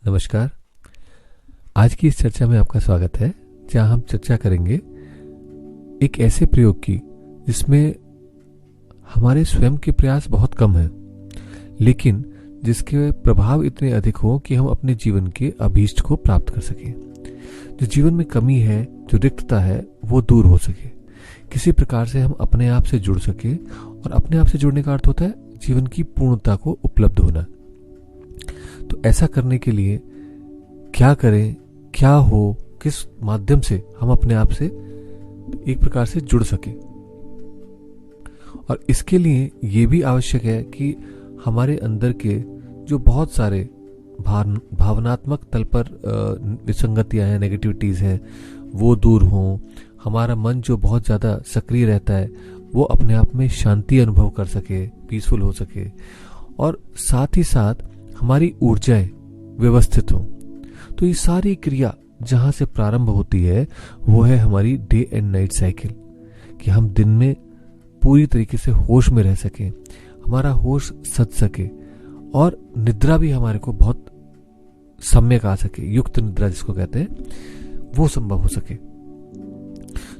नमस्कार। आज की इस चर्चा में आपका स्वागत है, जहां हम चर्चा करेंगे एक ऐसे प्रयोग की जिसमें हमारे स्वयं के प्रयास बहुत कम हैं, लेकिन जिसके प्रभाव इतने अधिक हो कि हम अपने जीवन के अभीष्ट को प्राप्त कर सकें। जो जीवन में कमी है, जो रिक्तता है, वो दूर हो सके, किसी प्रकार से हम अपने आप से जुड़ सके। और अपने आप से जुड़ने का अर्थ होता है जीवन की पूर्णता को उपलब्ध होना। तो ऐसा करने के लिए क्या करें, क्या हो, किस माध्यम से हम अपने आप से एक प्रकार से जुड़ सके। और इसके लिए ये भी आवश्यक है कि हमारे अंदर के जो बहुत सारे भावनात्मक तल पर विसंगतियां हैं, नेगेटिविटीज हैं, वो दूर हों। हमारा मन जो बहुत ज़्यादा सक्रिय रहता है वो अपने आप में शांति अनुभव कर सके, पीसफुल हो सके। और साथ ही साथ हमारी ऊर्जाएं व्यवस्थित हों। तो ये सारी क्रिया जहां से प्रारंभ होती है वो है हमारी डे एंड नाइट साइकिल, कि हम दिन में पूरी तरीके से होश में रह सकें, हमारा होश सज सके और निद्रा भी हमारे को बहुत सम्यक आ सके, युक्त निद्रा जिसको कहते हैं, वो संभव हो सके।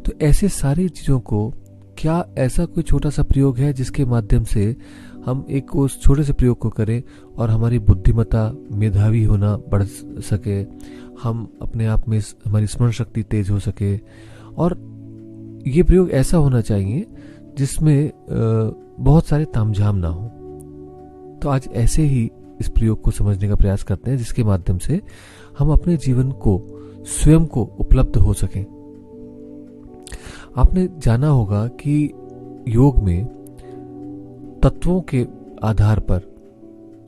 तो ऐसे सारी चीजों को, क्या ऐसा कोई छोटा सा प्रयोग है जिसके माध्यम से हम एक उस छोटे से प्रयोग को करें और हमारी बुद्धिमत्ता, मेधावी होना बढ़ सके, हम अपने आप में हमारी स्मरण शक्ति तेज हो सके। और ये प्रयोग ऐसा होना चाहिए जिसमें बहुत सारे तामझाम ना हो। तो आज ऐसे ही इस प्रयोग को समझने का प्रयास करते हैं, जिसके माध्यम से हम अपने जीवन को, स्वयं को उपलब्ध हो सकें। आपने जाना होगा कि योग में तत्वों के आधार पर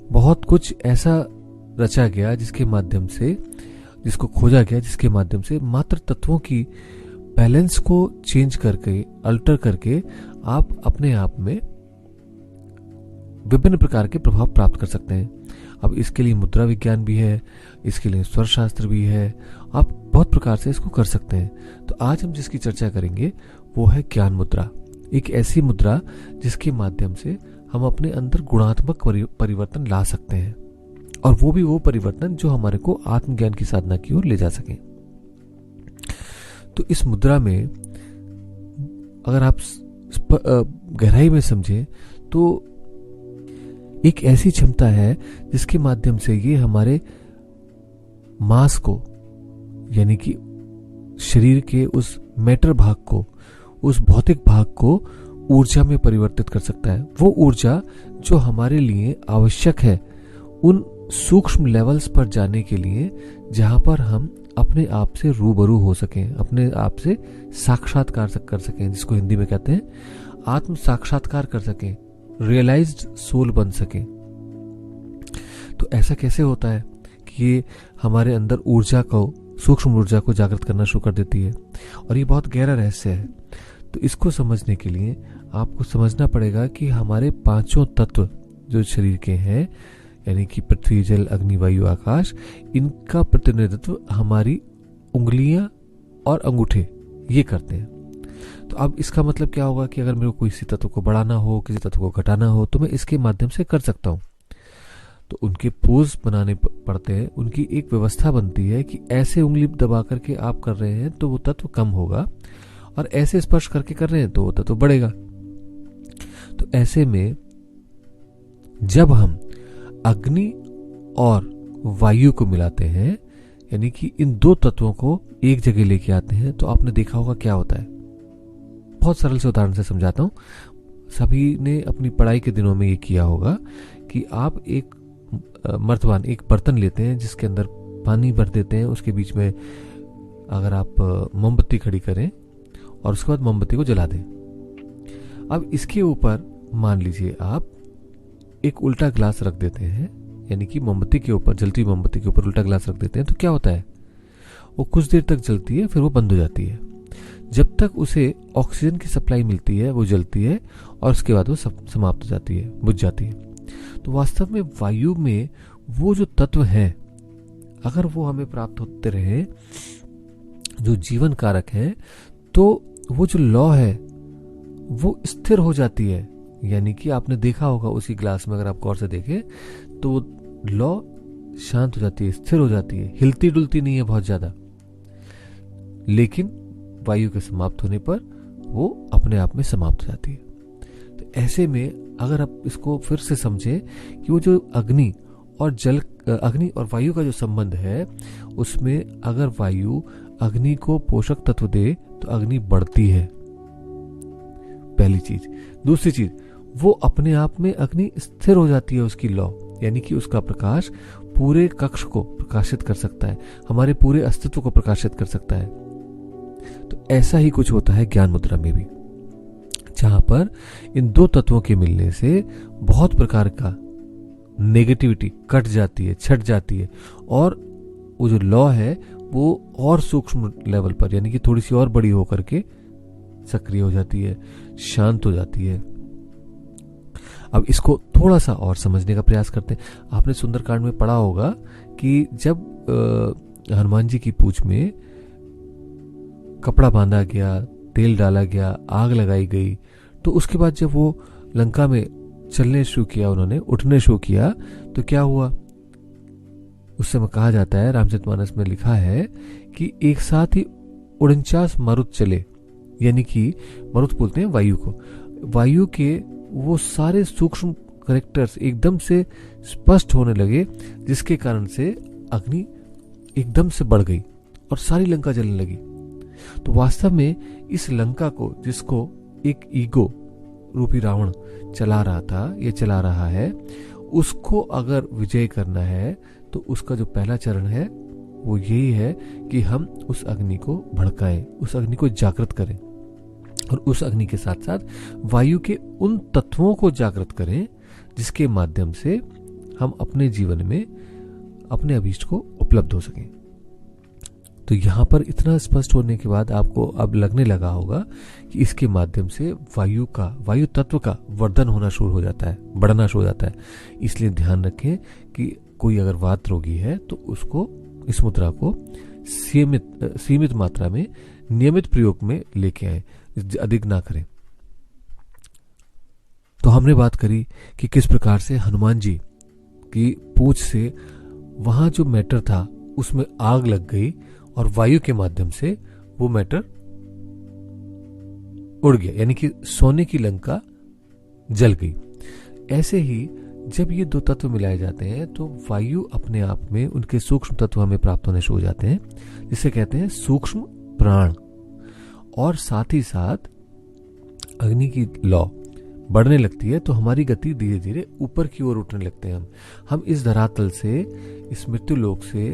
बहुत कुछ ऐसा रचा गया जिसके माध्यम से, जिसको खोजा गया, जिसके माध्यम से मात्र तत्वों की बैलेंस को चेंज करके, अल्टर करके आप अपने आप में विभिन्न प्रकार के प्रभाव प्राप्त कर सकते हैं। अब इसके लिए मुद्रा विज्ञान भी है, इसके लिए स्वर शास्त्र भी है, आप बहुत प्रकार से इसको कर सकते हैं। तो आज हम जिसकी चर्चा करेंगे वो है ज्ञान मुद्रा। एक ऐसी मुद्रा जिसके माध्यम से हम अपने अंदर गुणात्मक परिवर्तन ला सकते हैं, और वो भी वो परिवर्तन जो हमारे को आत्मज्ञान की साधना की ओर ले जा सके। तो इस मुद्रा में अगर आप गहराई में समझें तो एक ऐसी क्षमता है जिसके माध्यम से ये हमारे मांस को, यानी कि शरीर के उस मैटर भाग को, उस भौतिक भाग को ऊर्जा में परिवर्तित कर सकता है। वो ऊर्जा जो हमारे लिए आवश्यक है उन सूक्ष्म लेवल्स पर जाने के लिए, जहां पर हम अपने आप से रूबरू हो सकें, अपने आप से साक्षात्कार कर सकें, जिसको हिंदी में कहते हैं आत्म साक्षात्कार कर सकें, रियलाइज्ड सोल बन सकें। तो ऐसा कैसे होता है कि ये हमारे अंदर ऊर्जा को, सूक्ष्म ऊर्जा को जागृत करना शुरू कर देती है, और ये बहुत गहरा रहस्य है। तो इसको समझने के लिए आपको समझना पड़ेगा कि हमारे पांचों तत्व जो शरीर के हैं, यानी कि पृथ्वी, जल, अग्नि, वायु, आकाश, इनका प्रतिनिधित्व हमारी उंगलियां और अंगूठे ये करते हैं। तो अब इसका मतलब क्या होगा कि अगर मेरे को किसी तत्व को बढ़ाना हो, किसी तत्व को घटाना हो, तो मैं इसके माध्यम से कर सकता हूं। तो उनके पोज बनाने पड़ते हैं, उनकी एक व्यवस्था बनती है कि ऐसे उंगली दबा करके आप कर रहे हैं तो वो तत्व कम होगा, और ऐसे स्पर्श करके कर रहे हैं तो वो तत्व बढ़ेगा। तो ऐसे में जब हम अग्नि और वायु को मिलाते हैं, यानी कि इन दो तत्वों को एक जगह लेके आते हैं, तो आपने देखा होगा क्या होता है। बहुत सरल से उदाहरण से समझाता हूं। सभी ने अपनी पढ़ाई के दिनों में ये किया होगा कि आप एक मर्तबान, एक बर्तन लेते हैं जिसके अंदर पानी भर देते हैं, उसके बीच में अगर आप मोमबत्ती खड़ी करें और उसके बाद मोमबत्ती को जला दें। अब इसके ऊपर मान लीजिए आप एक उल्टा ग्लास रख देते हैं, यानी कि मोमबत्ती के ऊपर, जलती हुई मोमबत्ती के ऊपर उल्टा ग्लास रख देते हैं, तो क्या होता है, वो कुछ देर तक जलती है, फिर वो बंद हो जाती है। जब तक उसे ऑक्सीजन की सप्लाई मिलती है वो जलती है, और उसके बाद वो समाप्त हो जाती है, बुझ जाती है। तो वास्तव में वायु में वो जो तत्व हैं, अगर वो हमें प्राप्त होते रहे, जो जीवन कारक हैं, तो वो जो लॉ है वो स्थिर हो जाती है। यानी कि आपने देखा होगा उसी ग्लास में, अगर आप गौर से देखें तो लॉ शांत हो जाती है, स्थिर हो जाती है, हिलती डुलती नहीं है बहुत ज्यादा, लेकिन वायु के समाप्त होने पर वो अपने आप में समाप्त हो जाती है। तो ऐसे में अगर आप इसको फिर से समझें कि वो जो अग्नि और वायु का जो संबंध है, उसमें अगर वायु अग्नि को पोषक तत्व दे तो अग्नि बढ़ती है, पहली चीज। दूसरी चीज, वो अपने आप में अग्नि स्थिर हो जाती है, उसकी लौ, यानी कि उसका प्रकाश पूरे कक्ष को प्रकाशित कर सकता है, हमारे पूरे अस्तित्व को प्रकाशित कर सकता है। तो ऐसा ही कुछ होता है ज्ञान मुद्रा में भी, जहां पर इन दो तत्वों के मिलने से बहुत प्रकार का नेगेटिविटी कट जाती है, छट जाती है, और वो जो लॉ है वो और सूक्ष्म लेवल पर, यानी कि थोड़ी सी और बड़ी होकर के सक्रिय हो जाती है, शांत हो जाती है। अब इसको थोड़ा सा और समझने का प्रयास करते हैं। आपने सुंदरकांड में पढ़ा होगा कि जब हनुमान जी की पूंछ में कपड़ा बांधा गया, तेल डाला गया, आग लगाई गई, तो उसके बाद जब वो लंका में चलने शुरू किया, उन्होंने उठने शुरू किया, तो क्या हुआ? उस समय कहा जाता है, रामचरितमानस में लिखा है कि एक साथ ही 49 मारुत चले, यानी कि मारुत बोलते हैं वायु को। वायु के वो सारे सूक्ष्म कैरेक्टर्स एकदम से स्पष्ट होने लगे, जिसके कारण से अग्नि एकदम से बढ़ गई और सारी लंका जलने लगी। तो वास्तव में इस लंका को, जिसको एक ईगो रूपी रावण चला रहा था, ये चला रहा है, उसको अगर विजय करना है तो उसका जो पहला चरण है वो यही है कि हम उस अग्नि को भड़काएं, उस अग्नि को जागृत करें, और उस अग्नि के साथ साथ वायु के उन तत्वों को जागृत करें जिसके माध्यम से हम अपने जीवन में अपने अभीष्ट को उपलब्ध हो सकें। तो यहां पर इतना स्पष्ट होने के बाद आपको अब लगने लगा होगा कि इसके माध्यम से वायु तत्व का वर्धन होना शुरू हो जाता है, बढ़ना शुरू हो जाता है। इसलिए ध्यान रखें कि कोई अगर वात रोगी है तो उसको इस मुद्रा को सीमित मात्रा में नियमित प्रयोग में लेके आए, अधिक ना करें। तो हमने बात करी कि किस प्रकार से हनुमान जी की पूंछ से वहां जो मैटर था उसमें आग लग गई और वायु के माध्यम से वो मैटर उड़ गया, यानी कि सोने की लंका जल गई। ऐसे ही जब ये दो तत्व मिलाए जाते हैं तो वायु अपने आप में उनके सूक्ष्म तत्व हमें प्राप्त होने शुरू हो जाते हैं, जिसे कहते हैं सूक्ष्म प्राण। और साथ ही साथ अग्नि की लौ बढ़ने लगती है तो हमारी गति धीरे धीरे ऊपर की ओर उठने लगते हैं। हम इस धरातल से, इस मृत्यु लोक से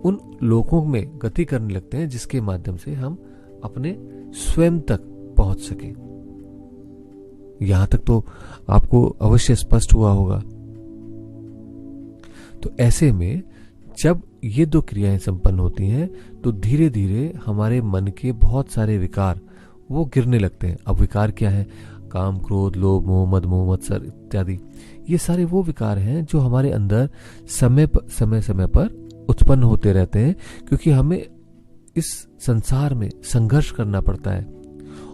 उन लोकों में गति करने लगते हैं जिसके माध्यम से हम अपने स्वयं तक पहुंच सकें। यहां तक तो आपको अवश्य स्पष्ट हुआ होगा। तो ऐसे में जब ये दो क्रियाएं संपन्न होती हैं तो धीरे धीरे हमारे मन के बहुत सारे विकार वो गिरने लगते हैं। अब विकार क्या है? काम, क्रोध, लोभ, मोह, मद, मोह, मत्सर इत्यादि, ये सारे वो विकार हैं जो हमारे अंदर समय समय पर उत्पन्न होते रहते हैं, क्योंकि हमें इस संसार में संघर्ष करना पड़ता है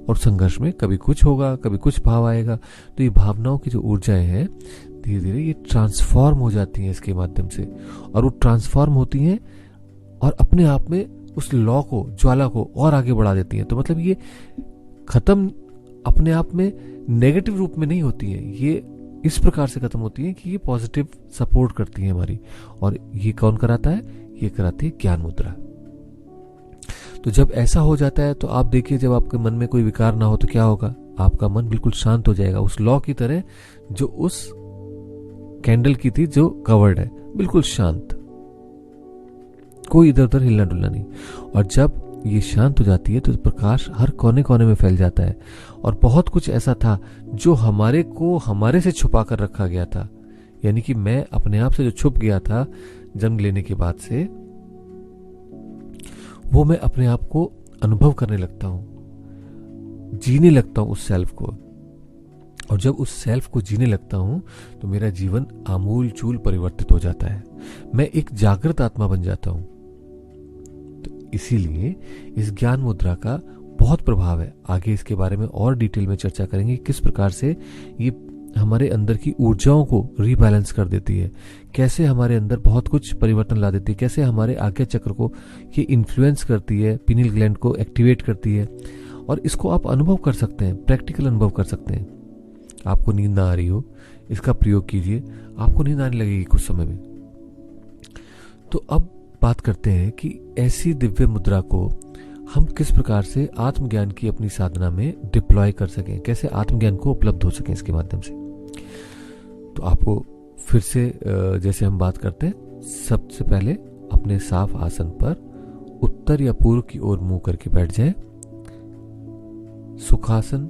और संघर्ष में कभी कुछ होगा, कभी कुछ भाव आएगा। तो ये भावनाओं की जो ऊर्जाएं हैं धीरे धीरे ये ट्रांसफॉर्म हो जाती हैं इसके माध्यम से, और वो ट्रांसफॉर्म होती हैं और अपने आप में उस लौ को, ज्वाला को और आगे बढ़ा देती हैं। तो मतलब ये खत्म अपने आप में नेगेटिव रूप में नहीं होती है, ये इस प्रकार से खत्म होती है कि ये पॉजिटिव सपोर्ट करती है हमारी। और ये कौन कराता है? ये कराती है ज्ञान मुद्रा। तो जब ऐसा हो जाता है तो आप देखिए, जब आपके मन में कोई विकार ना हो तो क्या होगा? आपका मन बिल्कुल शांत हो जाएगा, उस लौ की तरह जो उस कैंडल की थी जो कवर्ड है, बिल्कुल शांत, कोई इधर उधर हिलना डुलना नहीं। और जब ये शांत हो जाती है तो प्रकाश हर कोने कोने में फैल जाता है। और बहुत कुछ ऐसा था जो हमारे से छुपा कर रखा गया था, यानी कि मैं अपने आप से जो छुप गया था जन्म लेने के बाद से, वो मैं अपने आप को अनुभव करने लगता हूं, जीने लगता हूं उस सेल्फ को। और जब उस सेल्फ को जीने लगता हूं तो मेरा जीवन आमूल चूल परिवर्तित हो जाता है, मैं एक जागृत आत्मा बन जाता हूं। तो इसीलिए इस ज्ञान मुद्रा का बहुत प्रभाव है। आगे इसके बारे में और डिटेल में चर्चा करेंगे किस प्रकार से ये हमारे अंदर की ऊर्जाओं को रीबैलेंस कर देती है, कैसे हमारे अंदर बहुत कुछ परिवर्तन ला देती है, कैसे हमारे आज्ञा चक्र को ये इन्फ्लुएंस करती है, पिनियल ग्लैंड को एक्टिवेट करती है। और इसको आप अनुभव कर सकते हैं, प्रैक्टिकल अनुभव कर सकते हैं। आपको नींद ना आ रही हो, इसका प्रयोग कीजिए, आपको नींद आने लगेगी कुछ समय में। तो अब बात करते हैं कि ऐसी दिव्य मुद्रा को हम किस प्रकार से आत्मज्ञान की अपनी साधना में डिप्लॉय कर सकें, कैसे आत्मज्ञान को उपलब्ध हो सकें इसके माध्यम से। तो आपको फिर से जैसे हम बात करते हैं, सबसे पहले अपने साफ आसन पर उत्तर या पूर्व की ओर मुंह करके बैठ जाएं। सुखासन,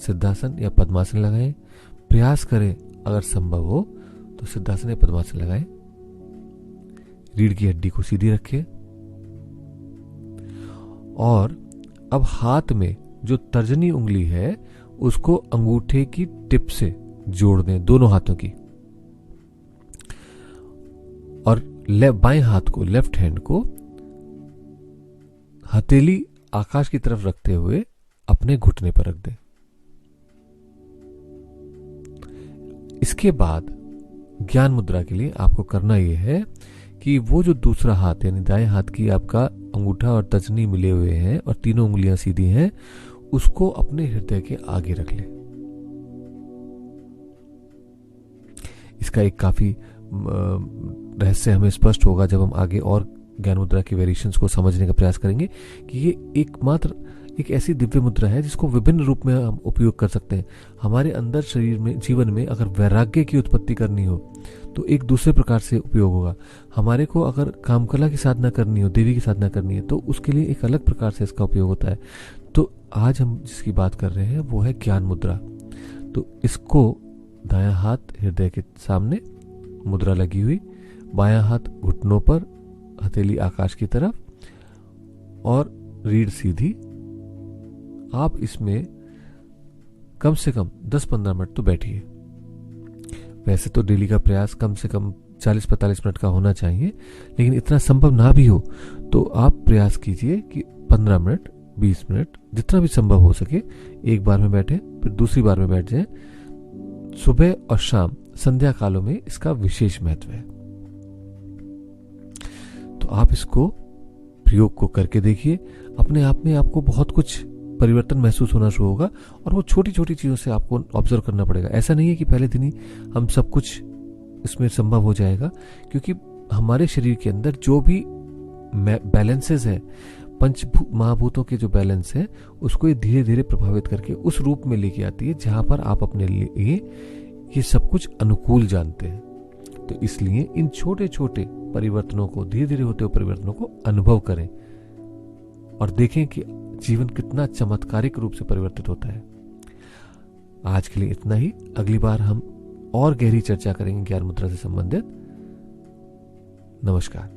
सिद्धासन या पद्मासन लगाएं। प्रयास करें अगर संभव हो तो सिद्धासन या पद्मासन लगाएं। रीढ़ की हड्डी को सीधी रखें और अब हाथ में जो तर्जनी उंगली है उसको अंगूठे की टिप से जोड़ दें, दोनों हाथों की। और बाएं हाथ को, लेफ्ट हैंड को हथेली आकाश की तरफ रखते हुए अपने घुटने पर रख दें। इसके बाद ज्ञान मुद्रा के लिए आपको करना यह है कि वो जो दूसरा हाथ यानी दाएं हाथ की आपका अंगूठा और तर्जनी मिले हुए हैं और तीनों उंगलियां सीधी हैं, उसको अपने हृदय के आगे रख लें। इसका एक काफी रहस्य हमें स्पष्ट होगा जब हम आगे और ज्ञान मुद्रा की वेरिएशंस को समझने का प्रयास करेंगे कि ये एकमात्र एक ऐसी दिव्य मुद्रा है जिसको विभिन्न रूप में हम उपयोग कर सकते हैं। हमारे अंदर शरीर में, जीवन में अगर वैराग्य की उत्पत्ति करनी हो तो एक दूसरे प्रकार से उपयोग होगा। हमारे को अगर कामकला की साधना करनी हो, देवी की साधना करनी है, तो उसके लिए एक अलग प्रकार से इसका उपयोग होता है। तो आज हम जिसकी बात कर रहे हैं वो है ज्ञान मुद्रा। तो इसको दायां हाथ हृदय के सामने मुद्रा लगी हुई, बायां हाथ घुटनों पर, हथेली आकाश की तरफ और रीढ़ सीधी। आप इसमें कम से कम 10-15 मिनट तो बैठिए। वैसे तो डेली का प्रयास कम से कम 40-45 मिनट का होना चाहिए, लेकिन इतना संभव ना भी हो तो आप प्रयास कीजिए कि 15 मिनट, 20 मिनट, जितना भी संभव हो सके एक बार में बैठे, फिर दूसरी बार में बैठ जाएं। सुबह और शाम, संध्या कालों में इसका विशेष महत्व है। तो आप इसको प्रयोग को करके देखिए, अपने आप में आपको बहुत कुछ परिवर्तन महसूस होना शुरू होगा। और वो छोटी छोटी चीजों से आपको ऑब्जर्व करना पड़ेगा। ऐसा नहीं है कि पहले दिन ही हम सब कुछ इसमें संभव हो जाएगा, क्योंकि हमारे शरीर के अंदर जो भी बैलेंसेस है, पंच महाभूतों के जो बैलेंस है, उसको ये धीरे धीरे प्रभावित करके उस रूप में लेके आती है जहां पर आप अपने लिए ये सब कुछ अनुकूल जानते हैं। तो इसलिए इन छोटे छोटे परिवर्तनों को, धीरे धीरे होते हुए परिवर्तनों को अनुभव करें और देखें कि जीवन कितना चमत्कारिक रूप से परिवर्तित होता है। आज के लिए इतना ही। अगली बार हम और गहरी चर्चा करेंगे ज्ञान मुद्रा से संबंधित। नमस्कार।